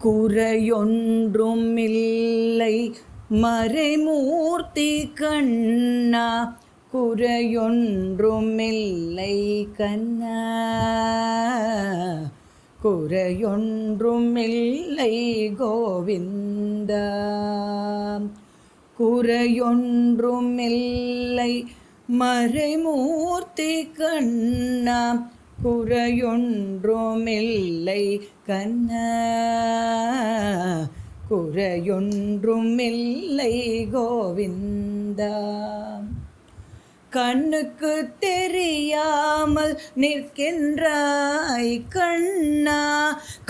குறையொன்றுமில்லை மறைமூர்த்தி கண்ணா, குறையொன்றுமில்லை கண்ணா, குறையொன்றுமில்லை கோவிந்தா, குறையொன்றுமில்லை மறைமூர்த்தி கண்ணா, குறையொன்றுமில்லை கண்ணா, குறையொன்றுமில்லை கோவிந்தா. கண்ணுக்கு தெரியாமல் நிற்கின்றாய் கண்ணா,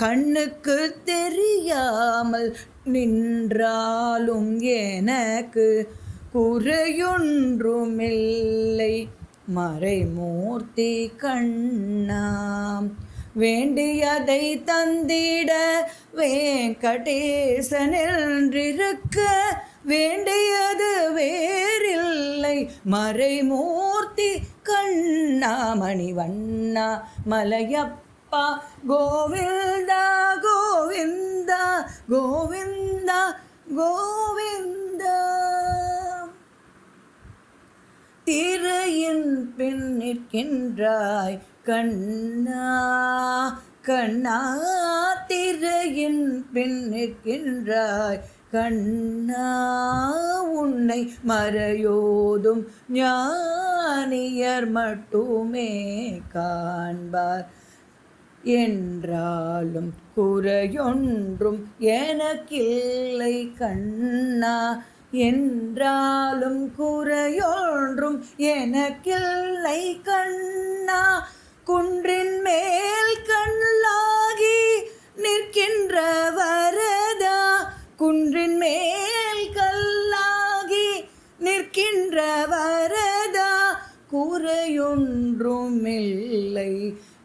கண்ணுக்கு தெரியாமல் நின்றாலும் எனக்கு குறையொன்றுமில்லை மறைமூர்த்தி கண்ணா. வேண்டியதை தந்திட வேங்கடேசனென்றிருக்க வேண்டியது வேறில்லை மறைமூர்த்தி கண்ணா. மணிவண்ணா மலையப்பா கோவிந்தா கோவிந்தா கோவிந்தா கோவிந்தா. திரையின் பின் நிற்கின்றாய் கண்ணா, கண்ணா, திரையின் பின் நிற்கின்றாய் கண்ணா. உன்னை மறையோதும் ஞானியர் மட்டுமே காண்பார் என்றாலும் குறையொன்றும் எனக்கில்லை கண்ணா, என்றாலும் குறையொன்றும் எனக்கில்லை கண்ணா. குன்றின் மேல் கல்லாகி நிற்கின்ற வரதா, குன்றின் மேல் கல்லாகி நிற்கின்ற வரதா, குறையொன்றுமில்லை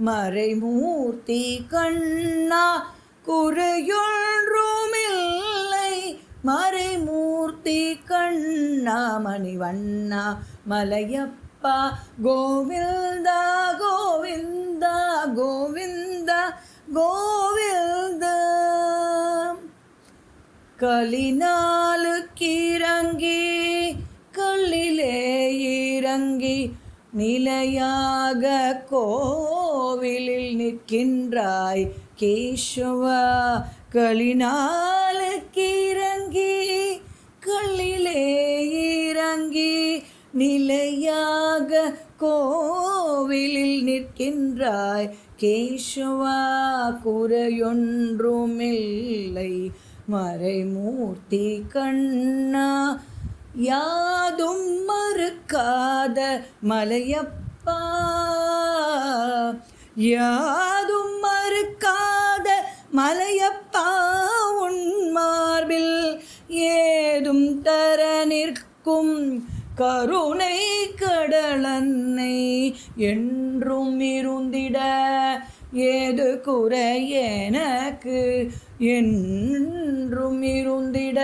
மறைமூர்த்தி கண்ணா, குறையொன்றுமில்லை மறைமூர்த்தி கண்ணா. மணிவண்ணா மலையப்பா கோவிந்தா கோவிந்தா கோவிந்தா கோவிந்தா. கலினாலுக்கிறங்கி கல்லிலே இறங்கி நிலையாக கோவிலில் நிற்கின்றாய் கேசவா. கலினாலுக்கிறங்கி கல்லிலே இறங்கி நிலையாக கோவிலில் நிற்கின்றாய் கேசவா. குறையொன்றுமில்லை மறைமூர்த்தி கண்ணா, யாதும் மறுக்காத மலையப்பா, யாதும் மறுக்காத மலையப்பா. உன் மார்பில் ஏதும் தர நிற்கும் கருணை கடலன்னை என்றும் இருந்திட ஏது குறை எனக்கு, என்றும் இருந்திட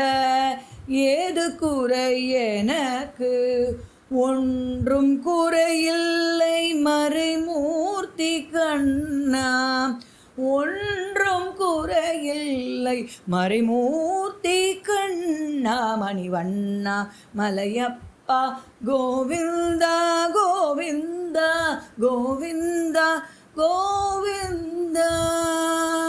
ஏது குறை எனக்கு. ஒன்றும் குறையில்லை மறைமூர்த்தி கண்ணா, ஒன்றும் குறையில்லை மறைமூர்த்தி கண்ணா. மணிவண்ணா மலையப்பா கோவிந்தா கோவிந்தா கோவிந்தா கோவிந்தா.